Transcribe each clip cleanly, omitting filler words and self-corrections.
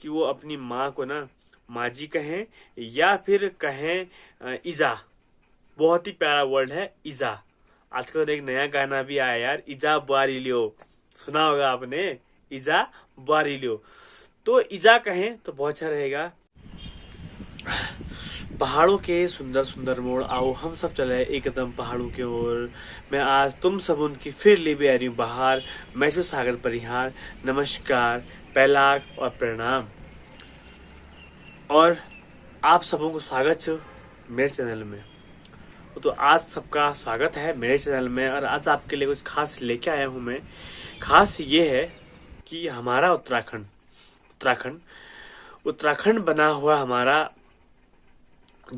कि वो अपनी माँ को ना माँ जी कहें या फिर कहें इजा। बहुत ही प्यारा वर्ड है इजा। आजकल एक नया गाना भी आया यार, इजा बुआरी लियो, सुना होगा आपने, इजा बुआरी लियो। तो इजा कहें तो बहुत अच्छा रहेगा। पहाड़ों के सुंदर सुंदर मोड़, आओ हम सब चले एकदम पहाड़ों की ओर। मैं आज तुम सब उनकी फिर ले भी आ रही हूँ बाहर। मैं છું सागर परिहार। नमस्कार, पहलाग और प्रणाम। और आप सबों को स्वागत है मेरे चैनल में। तो आज सबका स्वागत है मेरे चैनल में, और आज आपके लिए कुछ खास लेके आया हूँ मैं। खास ये है कि हमारा उत्तराखंड उत्तराखंड बना हुआ हमारा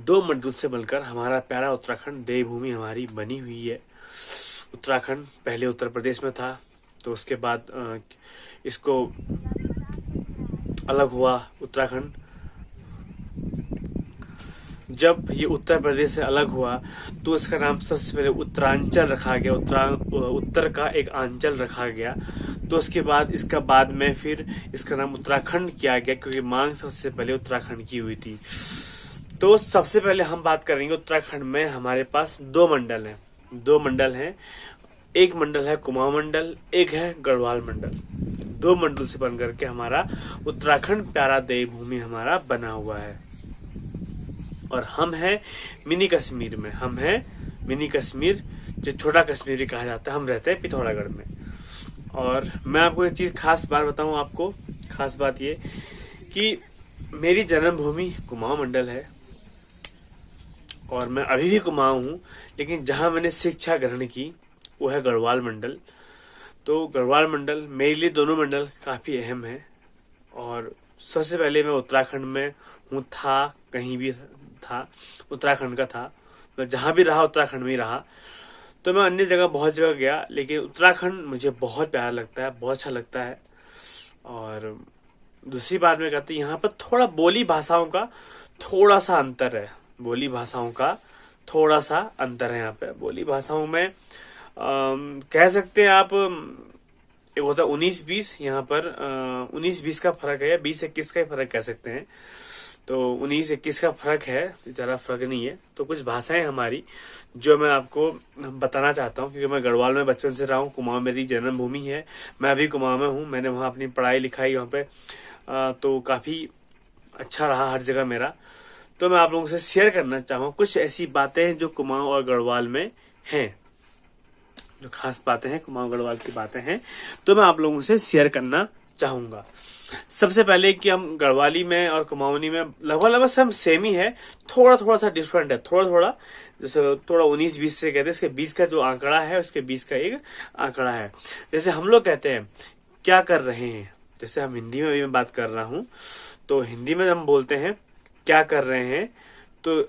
2 मंडल से बनकर हमारा प्यारा उत्तराखंड देवभूमि हमारी बनी हुई है। उत्तराखंड पहले उत्तर प्रदेश में था, तो उसके बाद इसको अलग हुआ उत्तराखंड। जब ये उत्तर प्रदेश से अलग हुआ तो इसका नाम सबसे पहले उत्तरांचल रखा गया, उत्तर का एक आंचल रखा गया। तो उसके बाद इसका बाद में फिर इसका नाम उत्तराखंड किया गया, क्योंकि मांग सबसे पहले उत्तराखंड की हुई थी। तो सबसे पहले हम बात करेंगे उत्तराखंड में हमारे पास 2 मंडल हैं। एक मंडल है कुमाऊं मंडल, एक है गढ़वाल मंडल। 2 मंडल से बनकर के हमारा उत्तराखंड प्यारा देवभूमि हमारा बना हुआ है। और हम हैं मिनी कश्मीर में, हम हैं मिनी कश्मीर, जो छोटा कश्मीर भी कहा जाता है। हम रहते हैं पिथौरागढ़ में। और मैं आपको एक चीज खास बात बताऊं, आपको खास बात ये कि मेरी जन्मभूमि कुमाऊं मंडल है और मैं अभी भी कुमाऊं हूँ, लेकिन जहां मैंने शिक्षा ग्रहण की वो है गढ़वाल मंडल। तो गढ़वाल मंडल मेरे लिए, दोनों मंडल काफी अहम है। और सबसे पहले मैं उत्तराखंड में हूँ, था कहीं भी था, उत्तराखंड का था। मैं जहां भी रहा उत्तराखंड में ही रहा। तो मैं अन्य जगह बहुत जगह गया, लेकिन उत्तराखंड मुझे बहुत प्यारा लगता है, बहुत अच्छा लगता है। और दूसरी बात मैं कहती हूँ, यहाँ पर थोड़ा बोली भाषाओं का थोड़ा सा अंतर है। बोली भाषाओं का थोड़ा सा अंतर है यहाँ पे। बोली भाषाओं में कह सकते हैं आप, एक होता है 19-20, यहाँ पर 19-20 का फर्क है, 20-21 का ही फर्क कह सकते हैं। तो 19-21 का फर्क है, ज्यादा फर्क नहीं है। तो कुछ भाषाएं हमारी जो मैं आपको बताना चाहता हूँ, क्योंकि मैं गढ़वाल में बचपन से रहा हूँ। कुमाऊं मेरी जन्मभूमि है, मैं अभी कुमाऊं में हूँ। मैंने वहाँ अपनी पढ़ाई लिखाई वहाँ पे तो काफी अच्छा रहा हर जगह मेरा। तो मैं आप लोगों से शेयर करना चाहूँ कुछ ऐसी बातें जो कुमाऊं और गढ़वाल में हैं, जो खास बातें हैं, कुमाऊं गढ़वाल की बातें हैं, तो मैं आप लोगों से शेयर करना चाहूंगा। सबसे पहले कि हम गढ़वाली में और कुमाऊनी में लगभग सब सेम ही है, थोड़ा थोड़ा सा डिफरेंट है, थोड़ा जैसे थोड़ा 19-20 से कहते हैं, इसके 20 का जो आंकड़ा है उसके 20 का एक आंकड़ा है। जैसे हम लोग कहते हैं क्या कर रहे हैं, जैसे हम हिंदी में भी मैं बात कर रहा हूँ, तो हिंदी में हम बोलते हैं क्या कर रहे हैं। तो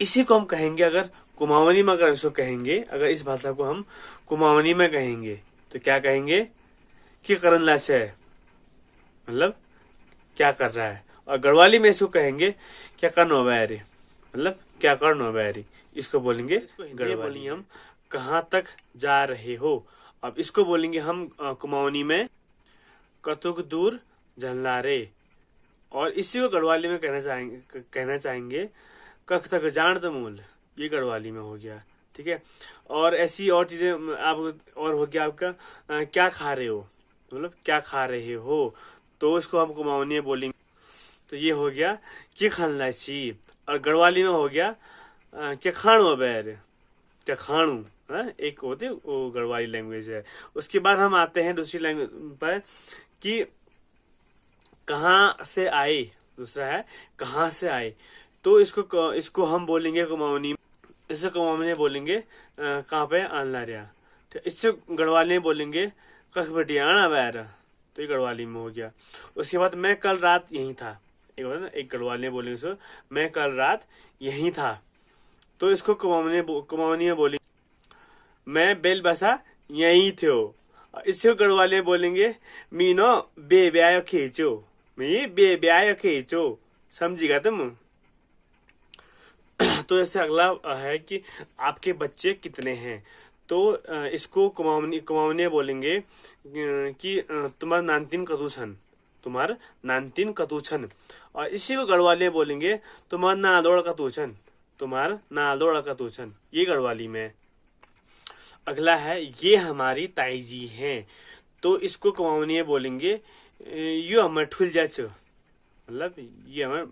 इसी को हम कहेंगे, अगर कुमाऊनी में अगर इसको कहेंगे, अगर इस भाषा को हम कुमाऊनी में कहेंगे तो क्या कहेंगे कि करन लाचे है, मतलब क्या कर रहा है। और गढ़वाली में इसको कहेंगे क्या करनो बैरी, मतलब क्या करनो बैरी। इसको बोलेंगे, गढ़वाली हम कहाँ तक जा रहे हो। अब इसको बोलेंगे हम कुमाऊनी में कतुक दूर झल्लारे। और इसी को गढ़वाली में कहना चाहेंगे कख तक जान तमूल। ये गढ़वाली में हो गया, ठीक है। और ऐसी और चीजें आप, और हो गया आपका क्या खा रहे हो, मतलब क्या खा रहे हो, तो इसको हम कुमाऊनी में बोलेंगे। तो ये हो गया कि खाना ची। और गढ़वाली में हो गया क्या खाणु बैर, क्या खाणु, एक होते वो गढ़वाली लैंग्वेज है। उसके बाद हम आते हैं दूसरी लैंग्वेज पर कि कहाँ से आए, दूसरा है कहाँ से आए। तो इसको हम बोलेंगे कुमाऊनी, इससे कुमाऊनी में बोलेंगे कहाँ पे आना रहा। तो इससे गढ़वाली में बोलेंगे कख बटियाना बैर। तो ये गढ़वाली में हो गया। उसके बाद मैं कल रात यहीं था, एक होता ना, एक गढ़वाली में बोलेंगे इसको मैं कल रात यहीं था। तो इसको कुमाऊनी में बोलेंगे मैं बेल बसा यहीं थे। इसको गढ़वाली में बोलेंगे मीनो बे ब्याह खींचो, मी बे ब्याह खींचो। समझिएगा तुम। तो ऐसे अगला है कि आपके बच्चे कितने हैं। तो इसको कुमाऊनी में बोलेंगे कि तुम्हारा नानतीन कदूसन, तुम्हार नानतीन कतूछन। और इसी को गढ़वाली में बोलेंगे तुम्हार नादौड़ कतूछन, तुम्हार नादौड़ कतूछन, ये गढ़वाली में है। अगला है ये हमारी ताई जी हैं, तो इसको कुमाऊनी में बोलेंगे यो हमें ठुल जा छ, मतलब ये हमें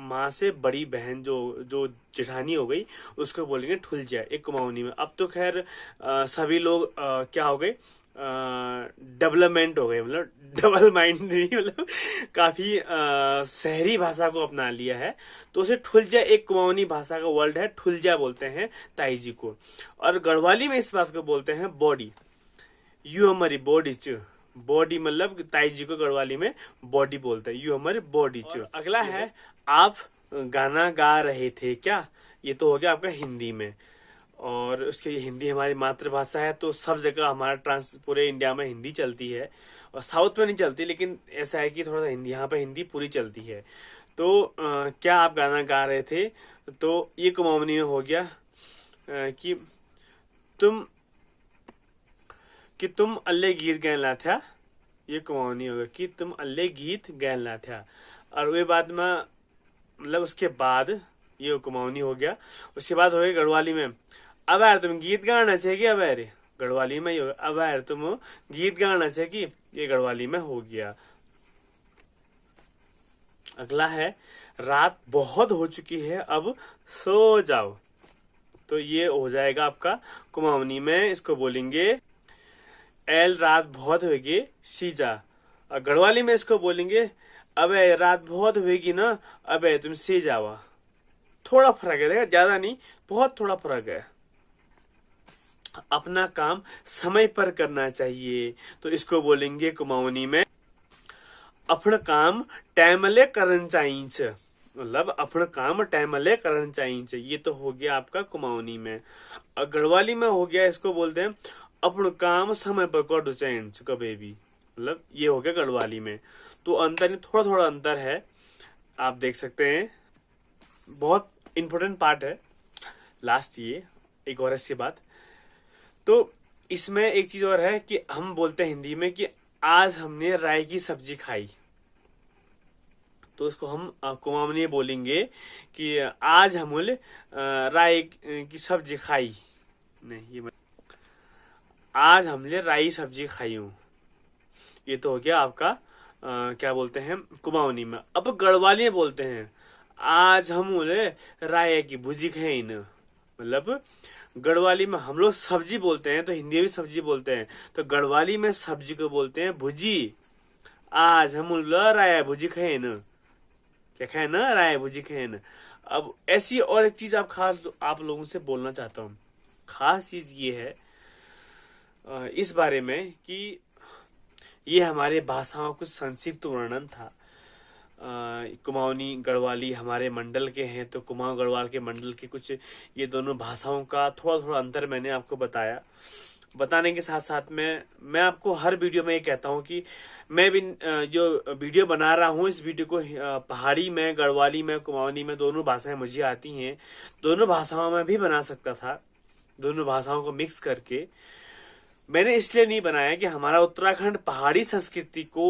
माँ से बड़ी बहन जो जो जेठानी हो गई उसको बोलेंगे ठुल जा, एक कुमाऊनी में। अब तो खैर सभी लोग क्या हो गए, डेवलपमेंट हो गए, मतलब डबल माइंड नहीं, मतलब काफी शहरी भाषा को अपना लिया है, तो उसे ठुलजा एक कुमाऊनी भाषा का वर्ड है, ठुलजा बोलते हैं ताई जी को। और गढ़वाली में इस बात को बोलते हैं बॉडी, यू हमारी बॉडी च, बॉडी मतलब ताई जी को गढ़वाली में बॉडी बोलते हैं, यू हमारी बॉडी च। अगला है आप गाना गा रहे थे क्या, ये तो हो गया आपका हिंदी में। और उसके ये हिंदी हमारी मातृभाषा है, तो सब जगह हमारा पूरे इंडिया में हिंदी चलती है, और साउथ में नहीं चलती, लेकिन ऐसा है कि थोड़ा सा हिंदी यहाँ पे हिंदी पूरी चलती है। तो क्या आप गाना गा रहे थे, तो ये कुमाऊनी में हो गया कि तुम अल्ले गीत गैला था, ये कुमाऊनी होगा कि तुम अल्ले गीत गैला था। और वे बाद में मतलब उसके बाद ये कुमाऊनी हो गया। उसके बाद हो गया गढ़वाली में अब यार तुम गीत गाना चाहिए, अब यार गढ़वाली में ही होगा अब यार तुम गीत गाना चाहिए, ये गढ़वाली में हो गया। अगला है रात बहुत हो चुकी है अब सो जाओ, तो ये हो जाएगा आपका कुमाऊनी में, इसको बोलेंगे एल रात बहुत होगी सीजा। और गढ़वाली में इसको बोलेंगे अबे रात बहुत होगी ना, अबे तुम सी जावा। थोड़ा फर्क है, देखा ज्यादा नहीं, बहुत थोड़ा फर्क है। अपना काम समय पर करना चाहिए, तो इसको बोलेंगे कुमाऊनी में अपना काम टाइमले करन चाहिए, मतलब अपना काम टाइमले करन चाहिए, ये तो हो गया आपका कुमाऊनी में। और गढ़वाली में हो गया, इसको बोलते हैं अपना काम समय पर कर चाहिए कभी भी, मतलब ये हो गया गढ़वाली में। तो अंतर थोड़ा थोड़ा अंतर है, आप देख सकते हैं। बहुत इंपॉर्टेंट पार्ट है लास्ट, ये एक और ऐसी बात। तो इसमें एक चीज और है कि हम बोलते हैं हिंदी में कि आज हमने राई की सब्जी खाई, तो इसको हम कुमाऊनी में बोलेंगे कि आज हमने राई की सब्जी खाई, नहीं ये आज हमने राई सब्जी खाई हूं, ये तो हो गया आपका क्या बोलते हैं कुमाऊनी में। अब गढ़वाली में बोलते हैं आज हम राय की भुजी खाई न, मतलब गढ़वाली में हम लोग सब्जी बोलते हैं, तो हिंदी में सब्जी बोलते हैं, तो गढ़वाली में सब्जी को बोलते हैं भुजी। आज हम राय भुजी खाए न, क्या खाए न, राय भुजी खाए न। अब ऐसी और एक चीज आप लोगों से बोलना चाहता हूँ। खास चीज ये है इस बारे में कि ये हमारे भाषाओं कुछ संक्षिप्त वर्णन था। कुमाऊनी गढ़वाली हमारे मंडल के हैं, तो कुमाऊं गढ़वाल के मंडल के कुछ ये दोनों भाषाओं का थोड़ा थोड़ा अंतर मैंने आपको बताया। बताने के साथ साथ में मैं आपको हर वीडियो में ये कहता हूँ कि मैं भी जो वीडियो बना रहा हूँ, इस वीडियो को पहाड़ी में, गढ़वाली में, कुमाऊनी में दोनों भाषाएं मुझे आती हैं, दोनों भाषाओं में भी बना सकता था, दोनों भाषाओं को मिक्स करके। मैंने इसलिए नहीं बनाया कि हमारा उत्तराखंड पहाड़ी संस्कृति को,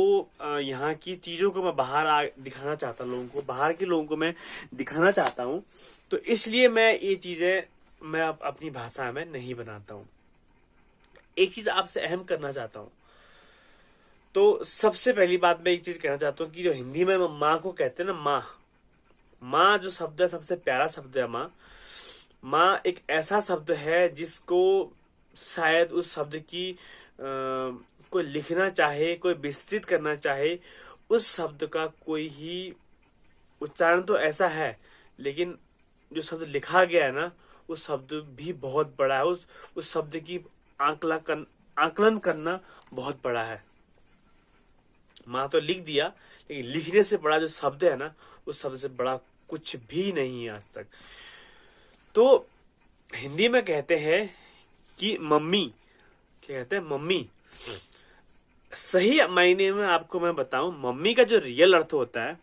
यहाँ की चीजों को मैं बाहर दिखाना चाहता हूँ, लोगों को, बाहर के लोगों को मैं दिखाना चाहता हूँ, तो इसलिए मैं ये चीजें मैं अपनी भाषा में नहीं बनाता हूँ। एक चीज आपसे अहम करना चाहता हूँ, तो सबसे पहली बात मैं एक चीज कहना चाहता हूँ कि जो हिंदी में माँ को कहते हैं ना, माँ जो शब्द है सबसे प्यारा शब्द है। माँ एक ऐसा शब्द है जिसको शायद उस शब्द की कोई लिखना चाहे, कोई विस्तृत करना चाहे, उस शब्द का कोई ही उच्चारण तो ऐसा है, लेकिन जो शब्द लिखा गया है ना, उस शब्द भी बहुत बड़ा है। उस शब्द की आकलन करना बहुत बड़ा है। माँ तो लिख दिया, लेकिन लिखने से बड़ा जो शब्द है ना, उस शब्द से बड़ा कुछ भी नहीं है आज तक। तो हिंदी में कहते हैं कि मम्मी, क्या कहते हैं, मम्मी। सही मायने में आपको मैं बताऊं, मम्मी का जो रियल अर्थ होता है,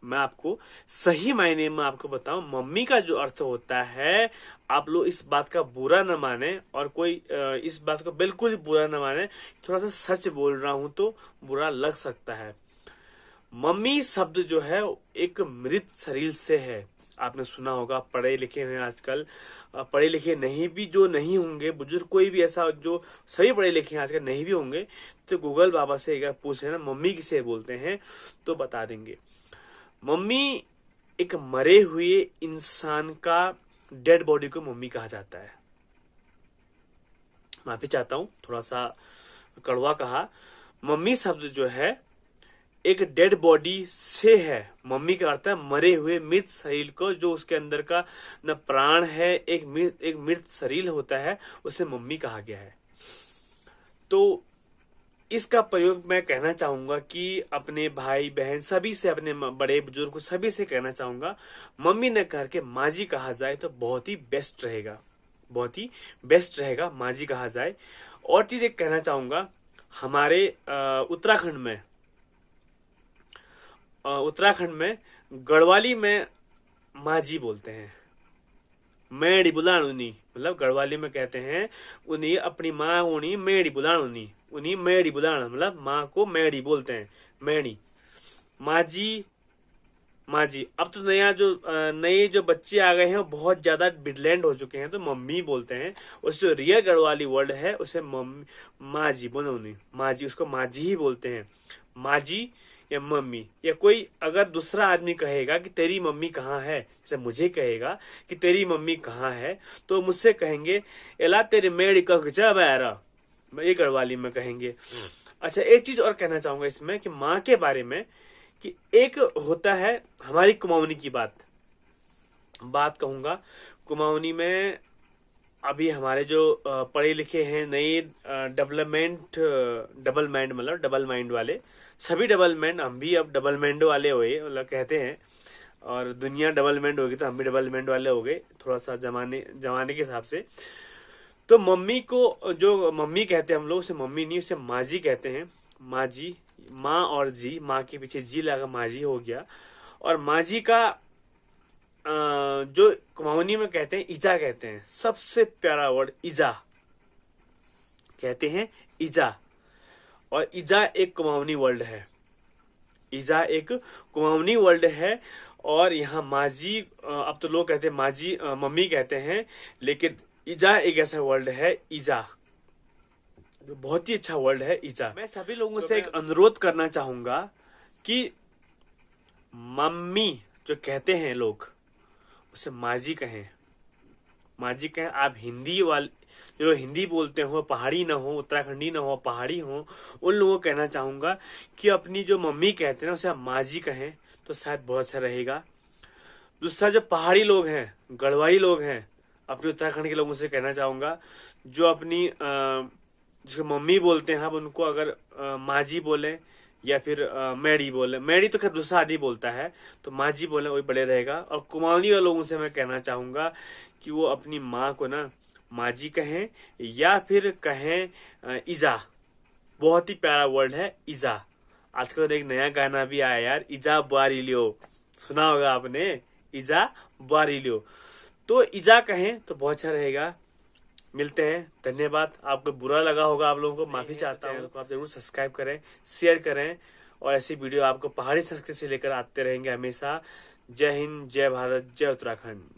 मैं आपको सही मायने में आपको बताऊं, मम्मी का जो अर्थ होता है, आप लोग इस बात का बुरा न माने, और कोई इस बात को बिल्कुल बुरा न माने, थोड़ा सा सच बोल रहा हूं तो बुरा लग सकता है। मम्मी शब्द जो है एक मृत शरीर से है। आपने सुना होगा, पढ़े लिखे हैं आजकल, पढ़े लिखे नहीं भी जो नहीं होंगे, बुजुर्ग कोई भी ऐसा जो सभी पढ़े लिखे हैं आजकल नहीं भी होंगे, तो गूगल बाबा से एक पूछे ना मम्मी किसे बोलते हैं तो बता देंगे। मम्मी एक मरे हुए इंसान का डेड बॉडी को मम्मी कहा जाता है। माफी चाहता हूं, थोड़ा सा कड़वा कहा। मम्मी शब्द जो है एक डेड बॉडी से है। मम्मी का अर्थ है मरे हुए मृत शरीर को, जो उसके अंदर का न प्राण है, एक मृत शरीर होता है, उसे मम्मी कहा गया है। तो इसका प्रयोग मैं कहना चाहूंगा कि अपने भाई बहन सभी से, अपने बड़े बुजुर्ग को सभी से कहना चाहूंगा, मम्मी न करके माँ जी कहा जाए तो बहुत ही बेस्ट रहेगा, बहुत ही बेस्ट रहेगा माँ जी कहा जाए। और चीज एक कहना चाहूंगा, हमारे उत्तराखंड में गढ़वाली में माँ जी बोलते हैं। मेड़ी बुलान उन्हीं, मतलब गढ़वाली में कहते हैं उन्हीं अपनी माँ उन्हीं मेड़ी बुलान उन्हीं मेड़ी बुलान, मतलब माँ को मेड़ी बोलते हैं, मेड़ी। माँ जी, माँ जी। अब तो नए जो बच्चे आ गए हैं वो बहुत ज्यादा बिडलैंड हो चुके हैं, तो मम्मी बोलते हैं। उससे रियल गढ़वाली वर्ड है उसे माँ जी बोलो, उन्हीं माँ जी, उसको माँ जी ही बोलते हैं। माँ जी या मम्मी, या कोई अगर दूसरा आदमी कहेगा कि तेरी मम्मी कहाँ है, जैसे मुझे कहेगा कि तेरी मम्मी कहाँ है, तो मुझसे कहेंगे एला तेरी मेड़ी कख जा बैरा, ये गढ़वाली में कहेंगे। अच्छा, एक चीज और कहना चाहूंगा इसमें कि माँ के बारे में, कि एक होता है हमारी कुमाऊनी की बात कहूंगा। कुमाऊनी में अभी हमारे जो पढ़े लिखे हैं, नए डबल माइंड वाले, सभी डबल माइंड, हम भी अब डबल माइंड वाले हुए, मतलब कहते हैं, और दुनिया डबल माइंड होगी तो हम भी डबल माइंड वाले हो गए, थोड़ा सा जमाने के हिसाब से। तो मम्मी को जो मम्मी कहते हैं हम लोग, उसे मम्मी नहीं, उसे माँ जी कहते हैं। माँ जी, माँ और जी, माँ के पीछे जी लगा, माँ जी हो गया। और माँ जी का जो कुमाऊनी में कहते हैं इजा कहते हैं, सबसे प्यारा वर्ड इजा कहते हैं, इजा। और इजा एक कुमाऊनी वर्ड है, इजा एक कुमाऊनी वर्ड है। और यहाँ माजी, अब तो लोग कहते हैं माजी, मम्मी कहते हैं, लेकिन इजा एक ऐसा वर्ड है, इजा, बहुत ही अच्छा वर्ड है इजा। मैं सभी लोगों से एक अनुरोध करना चाहूंगा कि मम्मी जो कहते हैं लोग, उसे माजी कहें, माजी कहें। आप हिंदी वाले जो हिंदी बोलते हो, पहाड़ी ना हो, उत्तराखंडी ना हो, पहाड़ी हो, उन लोगों को कहना चाहूंगा कि अपनी जो मम्मी कहते हैं उसे आप माजी कहें, तो शायद बहुत अच्छा रहेगा। दूसरा, जो पहाड़ी लोग हैं, गढ़वाली लोग हैं, अपने उत्तराखंड के लोगों से कहना चाहूंगा, जो अपनी जिसको मम्मी बोलते हैं, आप उनको अगर माजी बोले या फिर मैडी बोले, मैडी तो खैर दूसरा आदमी बोलता है, तो माँ जी बोले वही बड़े रहेगा। और कुमाऊनी वाले लोगों से मैं कहना चाहूंगा कि वो अपनी माँ को ना माँ जी कहें, या फिर कहें इजा, बहुत ही प्यारा वर्ड है इजा। आजकल एक नया गाना भी आया यार, इजा बारी लियो, सुना होगा आपने, इजा बारी लियो, तो इजा कहें तो बहुत अच्छा रहेगा। मिलते हैं, धन्यवाद। आपको बुरा लगा होगा, आप लोगों को माफी चाहता हूँ। आप जरूर सब्सक्राइब करें, शेयर करें, और ऐसी वीडियो आपको पहाड़ी संस्कृति से लेकर आते रहेंगे हमेशा। जय हिंद, जय भारत, जय उत्तराखंड।